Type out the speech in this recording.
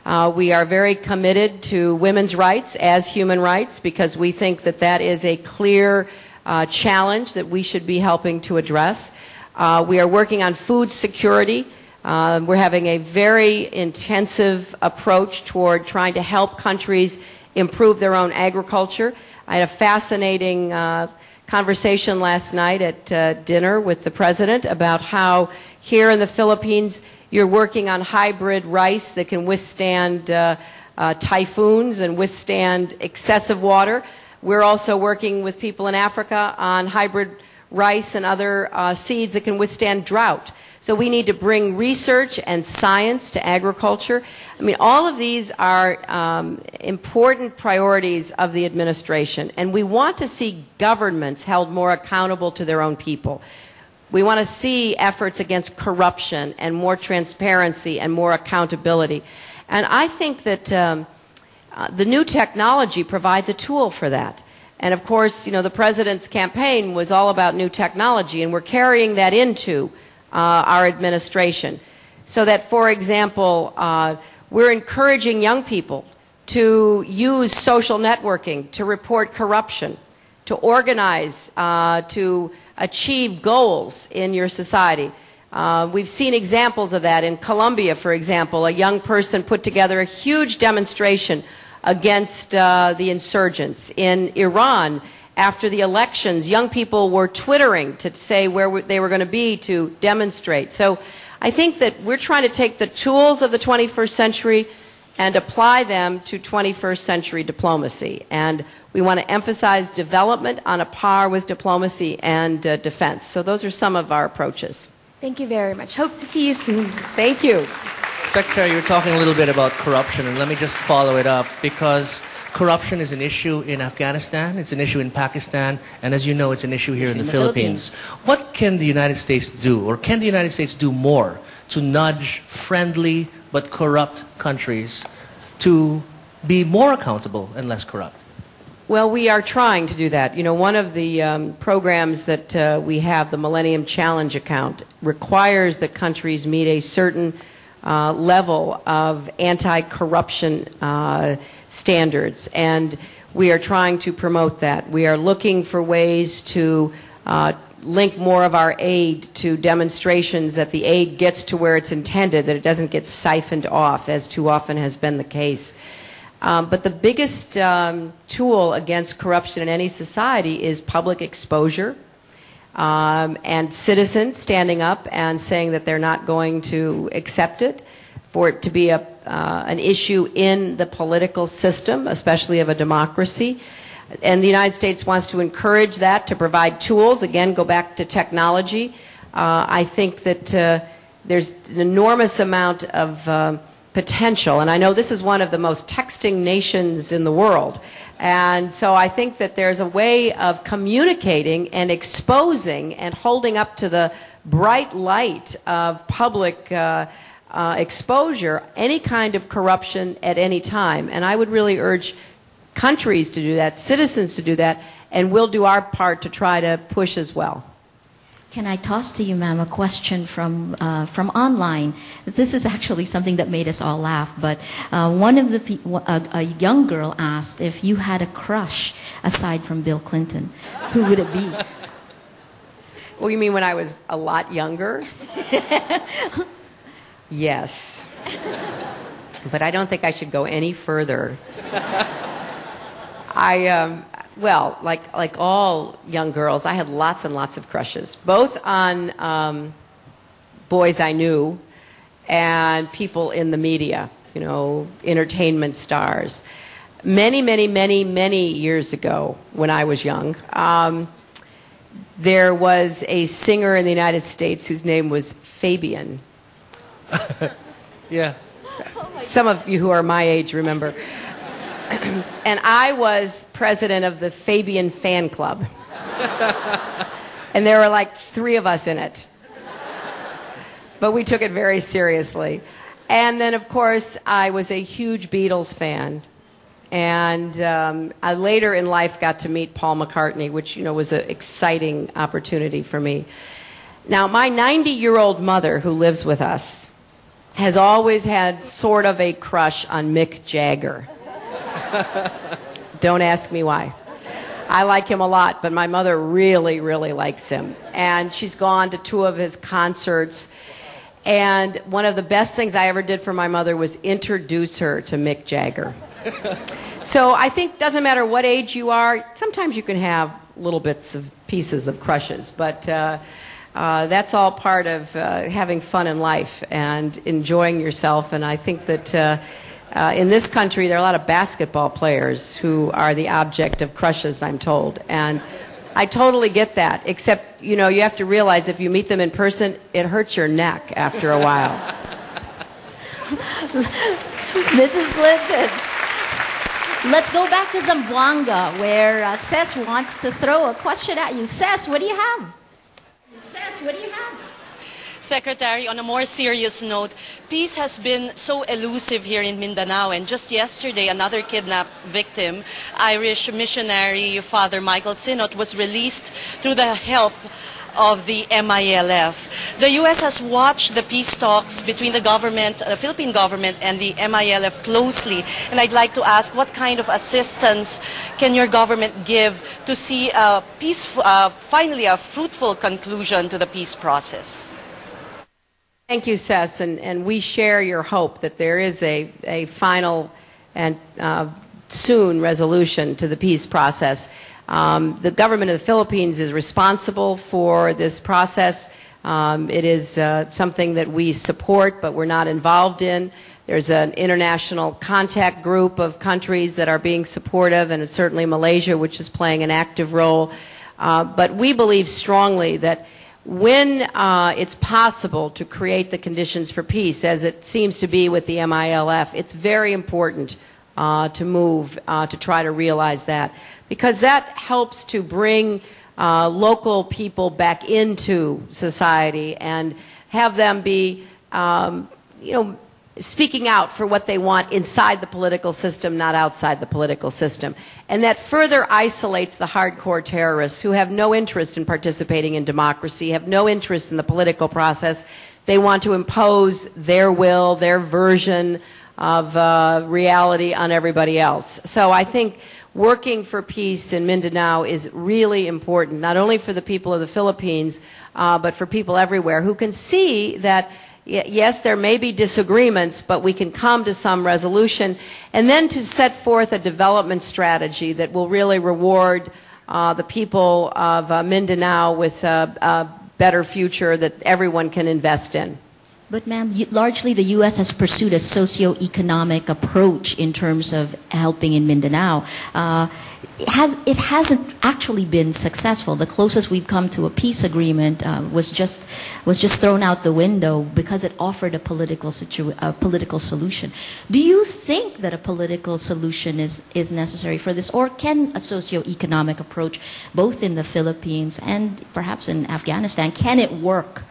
We are very committed to women's rights as human rights because we think that that is a clear challenge that we should be helping to address. We are working on food security. We're having a very intensive approach toward trying to help countries improve their own agriculture. I had a fascinating conversation last night at dinner with the President about how here in the Philippines you're working on hybrid rice that can withstand typhoons and withstand excessive water. We're also working with people in Africa on hybrid rice and other seeds that can withstand drought. So we need to bring research and science to agriculture. I mean, all of these are important priorities of the administration, and we want to see governments held more accountable to their own people. We want to see efforts against corruption and more transparency and more accountability. And I think that the new technology provides a tool for that. And of course, you know, the President's campaign was all about new technology, and we're carrying that into our administration. So that, for example, we're encouraging young people to use social networking to report corruption, to organize, to achieve goals in your society. We've seen examples of that. In Colombia, for example, a young person put together a huge demonstration against the insurgents. In Iran, after the elections, young people were twittering to say where they were going to be to demonstrate. So I think that we're trying to take the tools of the 21st century and apply them to 21st century diplomacy. And we want to emphasize development on a par with diplomacy and defense. So those are some of our approaches. Thank you very much. Hope to see you soon. Thank you. Secretary, you were talking a little bit about corruption, and let me just follow it up, because corruption is an issue in Afghanistan, it's an issue in Pakistan, and as you know, it's an issue here in the Philippines. What can the United States do, or can the United States do more to nudge friendly but corrupt countries to be more accountable and less corrupt? Well, we are trying to do that. You know, one of the programs that we have, the Millennium Challenge account, requires that countries meet a certain level of anti-corruption standards, and we are trying to promote that. We are looking for ways to link more of our aid to demonstrations that the aid gets to where it's intended, that it doesn't get siphoned off, as too often has been the case. But the biggest tool against corruption in any society is public exposure. And citizens standing up and saying that they're not going to accept it, for it to be an issue in the political system, especially of a democracy. And the United States wants to encourage that, to provide tools. Again, go back to technology. I think that there's an enormous amount of potential, and I know this is one of the most texting nations in the world. And so I think that there's a way of communicating and exposing and holding up to the bright light of public exposure any kind of corruption at any time. And I would really urge countries to do that, citizens to do that, and we'll do our part to try to push as well. Can I toss to you, ma'am, a question from online? This is actually something that made us all laugh, but one of the a young girl asked if you had a crush aside from Bill Clinton. Who would it be? Well, you mean when I was a lot younger? Yes. But I don't think I should go any further. Well, like all young girls, I had lots and lots of crushes, both on boys I knew and people in the media, you know, entertainment stars. Many, many, many, many years ago, when I was young, there was a singer in the United States whose name was Fabian. Yeah. Some of you who are my age remember. And I was president of the Fabian fan club. And there were like 3 of us in it. But we took it very seriously. And then, of course, I was a huge Beatles fan. And I later in life got to meet Paul McCartney, which, you know, was an exciting opportunity for me. Now, my 90-year-old mother, who lives with us, has always had sort of a crush on Mick Jagger. Don't ask me why. I like him a lot, but my mother really, really likes him. And she's gone to 2 of his concerts. And one of the best things I ever did for my mother was introduce her to Mick Jagger. So I think doesn't matter what age you are, sometimes you can have little bits of pieces of crushes, but that's all part of having fun in life and enjoying yourself. And I think that in this country there are a lot of basketball players who are the object of crushes, I'm told. And I totally get that, except, you know, you have to realize if you meet them in person, it hurts your neck after a while. Mrs. Clinton, let's go back to Zamboanga, where Ses wants to throw a question at you. Ses, what do you have? Secretary, on a more serious note, peace has been so elusive here in Mindanao, and just yesterday another kidnapped victim, Irish missionary Father Michael Sinot, was released through the help of the MILF. The U.S. has watched the peace talks between the government, the Philippine government, and the MILF closely, and I'd like to ask what kind of assistance can your government give to see finally a fruitful conclusion to the peace process? Thank you, Sess, and we share your hope that there is a final and soon resolution to the peace process. The government of the Philippines is responsible for this process. It is something that we support, but we're not involved in. There's an international contact group of countries that are being supportive, and it's certainly Malaysia, which is playing an active role. But we believe strongly that when it's possible to create the conditions for peace, as it seems to be with the MILF, it's very important to move to try to realize that, because that helps to bring local people back into society and have them be, speaking out for what they want inside the political system, not outside the political system. And that further isolates the hardcore terrorists who have no interest in participating in democracy, have no interest in the political process. They want to impose their will, their version of reality on everybody else. So I think working for peace in Mindanao is really important, not only for the people of the Philippines, but for people everywhere who can see that yes, there may be disagreements, but we can come to some resolution, and then to set forth a development strategy that will really reward the people of Mindanao with a better future that everyone can invest in. But ma'am, largely the U.S. has pursued a socio-economic approach in terms of helping in Mindanao. It hasn't actually been successful. The closest we've come to a peace agreement was just thrown out the window because it offered a political solution. Do you think that a political solution is necessary for this, or can a socio-economic approach, both in the Philippines and perhaps in Afghanistan, can it work